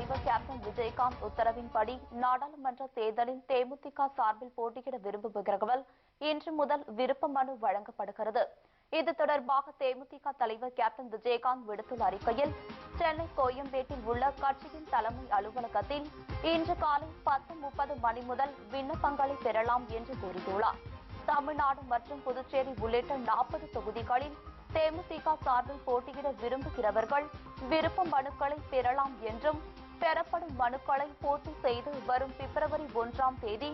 தலைவர் கேப்டன் விஜயகாந்த் உத்தரவின்படி நாடாளுமன்ற தேர்தலில் தேமுதிக சார்பில் போட்டியிட விரும்புகிறவர்கள் இன்று முதல் விருப்ப மனு வழங்கப்படுகிறது. இது தொடர்பாக தேமுதிக தலைவர் கேப்டன் விஜயகாந்த் விடுத்துள்ள அறிக்கையில், சென்னை கோயம்பேட்டில் உள்ள கட்சியின் தலைமை அலுவலகத்தில் இன்று காலை 10:30 மணி முதல் விண்ணப்பங்களை பெறலாம் என்று கூறியுள்ளார். தமிழ்நாடு மற்றும் புதுச்சேரி உள்ளிட்ட 40 தொகுதிகளில் தேமுதிக சார்பில் போட்டியிட விரும்புகிறவர்கள் விருப்ப மனுக்களை பெறலாம் என்றும், பெறப்படும் மனுக்களை பூர்த்தி செய்து வரும் பிப்ரவரி 1ஆம் தேதி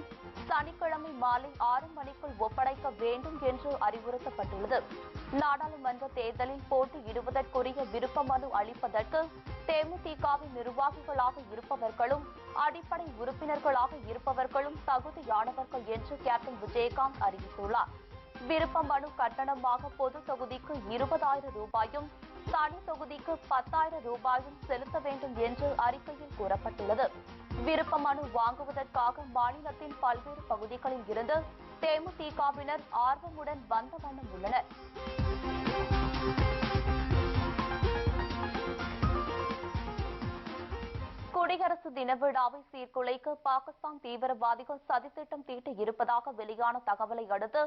சனிக்கிழமை மாலை 6 மணிக்குள் ஒப்படைக்க வேண்டும் என்று அறிவுறுத்தப்பட்டுள்ளது. நாடாளுமன்ற தேர்தலில் போட்டியிடுவதற்குரிய விருப்ப மனு அளிப்பதற்கு தேமுதிகவின் நிர்வாகிகளாக இருப்பவர்களும் அடிப்படை உறுப்பினர்களாக இருப்பவர்களும் தகுதியானவர்கள் என்று கேப்டன் விஜயகாந்த் அறிவித்துள்ளார். விருப்ப மனு கட்டணமாக பொது தொகுதிக்கு 20,000 ரூபாயும், தனி தொகுதிக்கு 10,000 ரூபாயும் செலுத்த வேண்டும் என்று அறிக்கையில் கூறப்பட்டுள்ளது. விருப்ப மனு வாங்குவதற்காக மாநிலத்தின் பல்வேறு பகுதிகளில் இருந்து தேமுதிகவினர் ஆர்வமுடன் வந்த வண்ணம் உள்ளனர். குடியரசு தின விழாவை சீர்குலைக்க பாகிஸ்தான் தீவிரவாதிகள் சதித்திட்டம் தீட்ட இருப்பதாக வெளியான தகவலை அடுத்து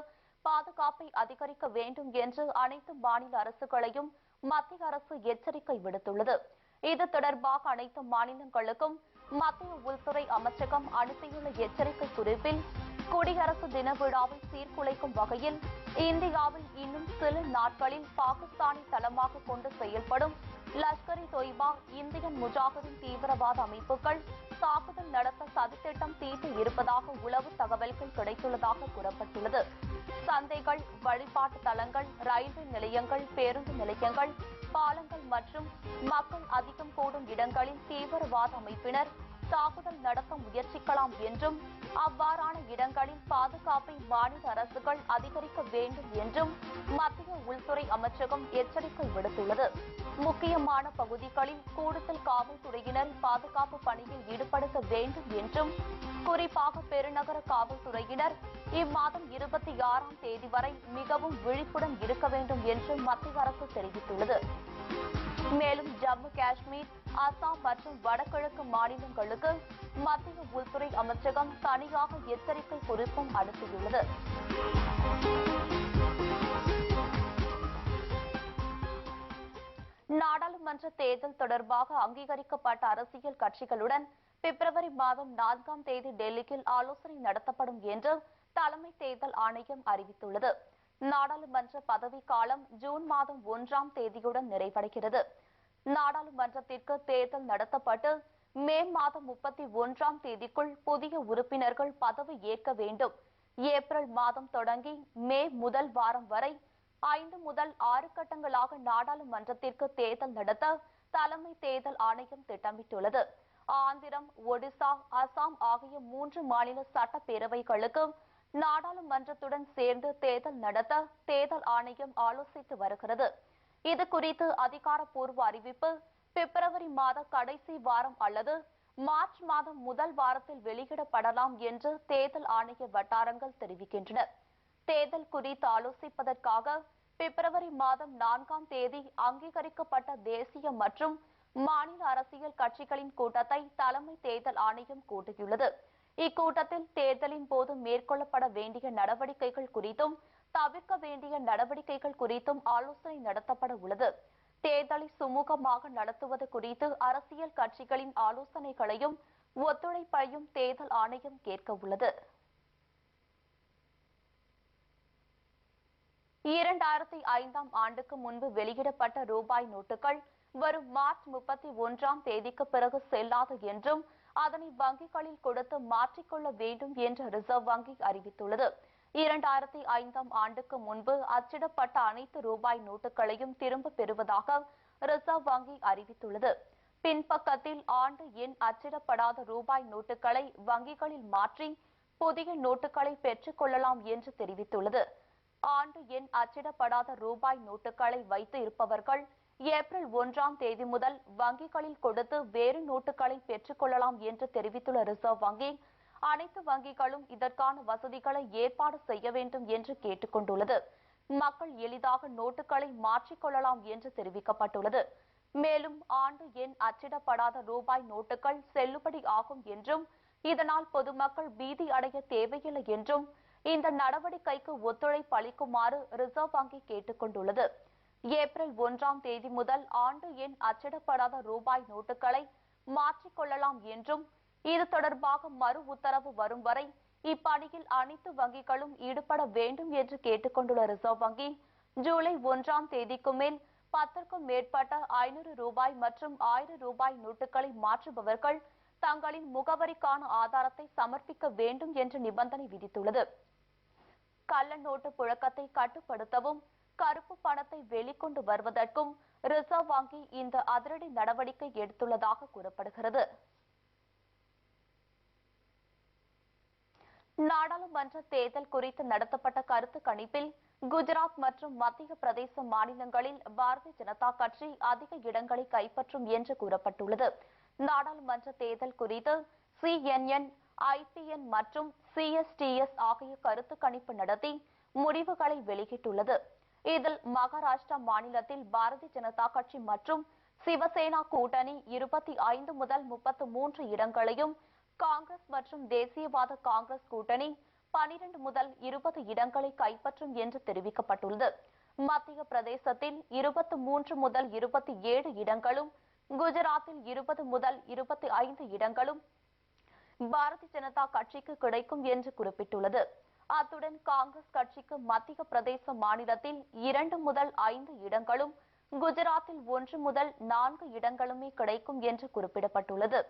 பாதுகாப்பை அதிகரிக்க வேண்டும் என்று அனைத்து மாநில அரசுகளையும் மத்திய அரசு எச்சரிக்கை விடுத்துள்ளது. இது தொடர்பாக அனைத்து மாநிலங்களுக்கும் மத்திய உள்துறை அமைச்சகம் அனுப்பியுள்ள எச்சரிக்கை குறிப்பில், குடியரசு தின விழாவை சீர்குலைக்கும் வகையில் இந்தியாவில் இன்னும் சில நாட்களில் பாகிஸ்தானை தளமாக கொண்டு செயல்படும் லஷ்கர்-இ-தொய்பா, இந்தியன் முஜாஹிதீன் தீவிரவாத அமைப்புகள் தாக்குதல் நடத்த சதித்திட்டம் தீட்ட இருப்பதாக உளவு தகவல்கள் கிடைத்துள்ளதாக கூறப்பட்டுள்ளது. சந்தைகள், வழிபாட்டு தலங்கள், ரயில்வே நிலையங்கள், பேருந்து நிலையங்கள், பாலங்கள் மற்றும் மக்கள் அதிகம் கூடும் இடங்களில் தீவிரவாத அமைப்பினர் தாக்குதல் நடத்த முயற்சிக்கலாம் என்றும், அவ்வாறான இடங்களில் பாதுகாப்பை மாநில அரசுகள் அதிகரிக்க வேண்டும் என்றும் மத்திய உள்துறை அமைச்சகம் எச்சரிக்கை விடுத்துள்ளது. முக்கியமான பகுதிகளில் கூடுதல் காவல்துறையினர் பாதுகாப்பு பணியில் ஈடுபடுத்த வேண்டும் என்றும், குறிப்பாக பெருநகர காவல்துறையினர் இம்மாதம் 26ஆம் தேதி வரை மிகவும் விழிப்புடன் இருக்க வேண்டும் என்று மத்திய அரசு தெரிவித்துள்ளது. மேலும் ஜம்மு காஷ்மீர், அசாம் மற்றும் வடகிழக்கு மாநிலங்களுக்கு மத்திய உள்துறை அமைச்சகம் தனியாக எச்சரிக்கை குறிப்பும் அனுப்பியுள்ளது. நாடாளுமன்ற தேர்தல் தொடர்பாக அங்கீகரிக்கப்பட்ட அரசியல் கட்சிகளுடன் பிப்ரவரி மாதம் 4ஆம் தேதி டெல்லியில் ஆலோசனை நடத்தப்படும் என்று தலைமை தேர்தல் ஆணையம் அறிவித்துள்ளது. நாடாளுமன்ற பதவிக்காலம் ஜூன் மாதம் 1ஆம் தேதியுடன் நிறைவடைகிறது. நாடாளுமன்றத்திற்கு தேர்தல் நடத்தப்பட்டு மே மாதம் 31ஆம் தேதிக்குள் புதிய உறுப்பினர்கள் பதவி ஏற்க வேண்டும். ஏப்ரல் மாதம் தொடங்கி மே முதல் வாரம் வரை 5 முதல் 6 கட்டங்களாக நாடாளுமன்றத்திற்கு தேர்தல் நடத்த தலைமை தேர்தல் ஆணையம் திட்டமிட்டுள்ளது. ஆந்திரம், ஒடிசா, அசாம் ஆகிய 3 மாநில சட்டப்பேரவைகளுக்கு நாடாளுமன்றத்துடன் சேர்ந்து தேர்தல் நடத்த தேர்தல் ஆணையம் ஆலோசித்து வருகிறது. இதுகுறித்து அதிகாரப்பூர்வ அறிவிப்பு பிப்ரவரி மாத கடைசி வாரம் அல்லது மார்ச் மாதம் முதல் வாரத்தில் வெளியிடப்படலாம் என்று தேர்தல் ஆணைய வட்டாரங்கள் தெரிவிக்கின்றன. தேர்தல் குறித்து ஆலோசிப்பதற்காக பிப்ரவரி மாதம் 4ஆம் தேதி அங்கீகரிக்கப்பட்ட தேசிய மற்றும் மாநில அரசியல் கட்சிகளின் கூட்டத்தை தலைமை தேர்தல் ஆணையம் கூட்டியுள்ளது. இக்கூட்டத்தில் தேர்தலின் போது மேற்கொள்ளப்பட வேண்டிய நடவடிக்கைகள் குறித்தும் தவிர்க்க வேண்டிய நடவடிக்கைகள் குறித்தும் ஆலோசனை நடத்தப்பட உள்ளது. தேர்தலை சுமூகமாக நடத்துவது குறித்து அரசியல் கட்சிகளின் ஆலோசனைகளையும் ஒத்துழைப்பையும் தேர்தல் ஆணையம் கேட்க உள்ளது. 2005ஆம் ஆண்டுக்கு முன்பு வெளியிடப்பட்ட ரூபாய் நோட்டுகள் வரும் மார்ச் 31ஆம் தேதிக்கு பிறகு செல்லாது என்றும், அதனை வங்கிகளில் கொடுத்து மாற்றிக்கொள்ள வேண்டும் என்று ரிசர்வ் வங்கி அறிவித்துள்ளது. 2005ஆம் ஆண்டுக்கு முன்பு அச்சிடப்பட்ட அனைத்து ரூபாய் நோட்டுகளையும் திரும்ப பெறுவதாக ரிசர்வ் வங்கி அறிவித்துள்ளது. பின்பக்கத்தில் ஆண்டு எண் அச்சிடப்படாத ரூபாய் நோட்டுகளை வங்கிகளில் மாற்றி புதிய நோட்டுகளை பெற்றுக் கொள்ளலாம் என்று தெரிவித்துள்ளது. ஆண்டு எண் அச்சிடப்படாத ரூபாய் நோட்டுகளை வைத்து இருப்பவர்கள் ஏப்ரல் 1ஆம் தேதி முதல் வங்கிகளில் கொடுத்து வேறு நோட்டுகளை பெற்றுக் கொள்ளலாம் என்று தெரிவித்துள்ள ரிசர்வ் வங்கி, அனைத்து வங்கிகளும் இதற்கான வசதிகளை ஏற்பாடு செய்ய வேண்டும் என்று கேட்டுக் கொண்டுள்ளது. மக்கள் எளிதாக நோட்டுகளை மாற்றிக்கொள்ளலாம் என்று தெரிவிக்கப்பட்டுள்ளது. மேலும் ஆண்டு எண் அச்சிடப்படாத ரூபாய் நோட்டுகள் செல்லுபடி ஆகும் என்றும் இதனால் பொதுமக்கள் பீதி அடைய தேவையில்லை என்றும் இந்த நடவடிக்கைக்கு ஒத்துழைப்பு அளிக்குமாறு ரிசர்வ் வங்கி கேட்டுக் கொண்டுள்ளது. ஏப்ரல் 1ஆம் தேதி முதல் ஆண்டு எண் அச்சிடப்படாத ரூபாய் நோட்டுகளை மாற்றிக்கொள்ளலாம் என்றும் இது தொடர்பாக மறு உத்தரவு வரும் வரை இப்பணியில் அனைத்து வங்கிகளும் ஈடுபட வேண்டும் என்று கேட்டுக் கொண்டுள்ள ரிசர்வ் வங்கி ஜூலை 1ஆம் தேதிக்கு மேல் 10க்கும் மேற்பட்ட 500 ரூபாய் மற்றும் 1000 ரூபாய் நோட்டுகளை மாற்றுபவர்கள் தங்களின் முகவரிக்கான ஆதாரத்தை சமர்ப்பிக்க வேண்டும் என்று நிபந்தனை விதித்துள்ளது. கள்ள நோட்டு புழக்கத்தை கட்டுப்படுத்தவும் கருப்பு பணத்தை வெளிக்கொண்டு வருவதற்கும் ரிசர்வ் வங்கி இந்த அதிரடி நடவடிக்கை எடுத்துள்ளதாக கூறப்படுகிறது. நாடாளுமன்ற தேர்தல் குறித்து நடத்தப்பட்ட கருத்து கணிப்பில் குஜராத் மற்றும் மத்திய பிரதேச மாநிலங்களில் பாரதிய ஜனதா கட்சி அதிக இடங்களை கைப்பற்றும் என்று கூறப்பட்டுள்ளது. நாடாளுமன்ற தேர்தல் குறித்து CNN, IPN மற்றும் CSTS ஆகிய கருத்து கணிப்பு நடத்தி முடிவுகளை வெளியிட்டுள்ளது. இதில் மகாராஷ்டிரா மாநிலத்தில் பாரதிய ஜனதா கட்சி மற்றும் சிவசேனா கூட்டணி 25 முதல் 33 இடங்களையும், காங்கிரஸ் மற்றும் தேசியவாத காங்கிரஸ் கூட்டணி 12 முதல் 20 இடங்களை கைப்பற்றும் என்று தெரிவிக்கப்பட்டுள்ளது. மத்திய பிரதேசத்தில் 23 முதல் 27 இடங்களும், குஜராத்தில் 20 முதல் 25 இடங்களும் பாரதிய ஜனதா கட்சிக்கு கிடைக்கும் என்று குறிப்பிட்டுள்ளது. அத்துடன் காங்கிரஸ் கட்சிக்கு மத்திய பிரதேச மாநிலத்தில் 2 முதல் 5 இடங்களும், குஜராத்தில் 1 முதல் 4 இடங்களுமே கிடைக்கும் என்று குறிப்பிடப்பட்டுள்ளது.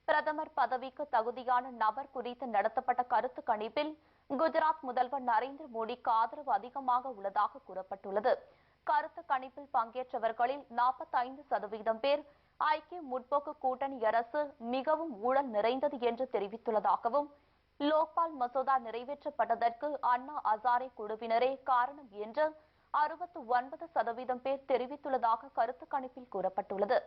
பிரதமர் பதவிக்கு தகுதியான நபர் குறித்து நடத்தப்பட்ட கருத்து கணிப்பில் குஜராத் முதல்வர் நரேந்திர மோடிக்கு ஆதரவு அதிகமாக உள்ளதாக கூறப்பட்டுள்ளது. கருத்து கணிப்பில் பங்கேற்றவர்களில் 45% பேர் ஐக்கிய முற்போக்கு கூட்டணி அரசு மிகவும் ஊழல் நிறைந்தது என்று தெரிவித்துள்ளதாகவும், லோக்பால் மசோதா நிறைவேற்றப்பட்டதற்கு அண்ணா ஹசாரே குழுவினரே காரணம் என்று 69% பேர் தெரிவித்துள்ளதாக கருத்து கணிப்பில் கூறப்பட்டுள்ளது.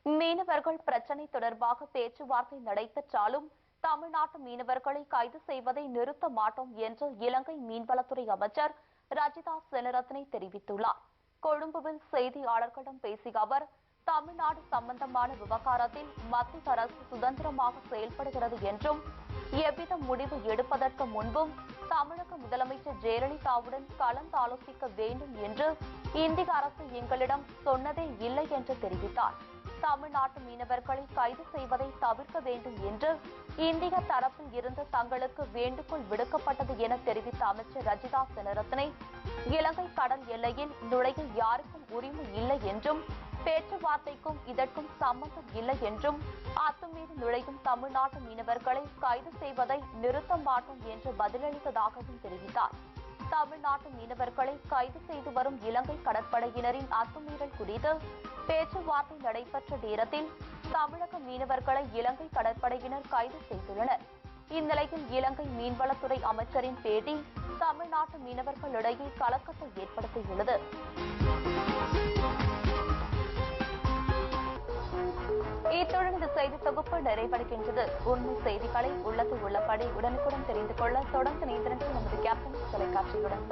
மீனவர்கள் பிரச்சினை தொடர்பாக பேச்சுவார்த்தை நடைபெற்றாலும் தமிழ்நாட்டு மீனவர்களை கைது செய்வதை நிறுத்த மாட்டோம் என்று இலங்கை மீன்வளத்துறை அமைச்சர் ரஜிதா செனரத்னே தெரிவித்துள்ளார். கொழும்புவில் செய்தியாளர்களிடம் பேசிய அவர், தமிழ்நாடு சம்பந்தமான விவகாரத்தில் மத்திய அரசு சுதந்திரமாக செயல்படுகிறது என்றும், எவ்வித முடிவு எடுப்பதற்கு முன்பும் தமிழக முதலமைச்சர் ஜெயலலிதாவுடன் கலந்தாலோசிக்க வேண்டும் என்று இந்திய அரசு எங்களிடம் சொன்னதே இல்லை என்று தெரிவித்தார். தமிழ்நாட்டு மீனவர்களை கைது செய்வதை தவிர்க்க வேண்டும் என்று இந்திய தரப்பில் இருந்து தங்களுக்கு வேண்டுகோள் விடுக்கப்பட்டது என தெரிவித்த அமைச்சர் ரஜிதா செனரத்னே, இலங்கை கடல் எல்லையில் நுழைய யாருக்கும் உரிமை இல்லை என்றும், பேச்சுவார்த்தைக்கும் இதற்கும் சம்பந்தம் இல்லை என்றும், அத்துமீறி நுழையும் தமிழ்நாட்டு மீனவர்களை கைது செய்வதை நிறுத்த மாட்டோம் என்று பதிலளித்ததாகவும் தெரிவித்தார். தமிழ்நாட்டு மீனவர்களை கைது செய்து வரும் இலங்கை கடற்படையினரின் அத்துமீறல் குறித்து பேச்சுவார்த்தை நடைபெற்ற நேரத்தில் தமிழக மீனவர்களை இலங்கை கடற்படையினர் கைது செய்துள்ளனர். இந்நிலையில் இலங்கை மீன்வளத்துறை அமைச்சரின் பேட்டி தமிழ்நாட்டு மீனவர்களிடையே கலக்கத்தை ஏற்படுத்தியுள்ளது. இத்துடன் இந்த செய்தி தொகுப்பு நிறைவடைகின்றது. உண்மை செய்திகளை உள்ளது உள்ளபடி உடனுக்குடன் தெரிந்து கொள்ள தொடர்ந்து இணைந்திருங்கள் நமது கேப்டன் தொலைக்காட்சியுடன்.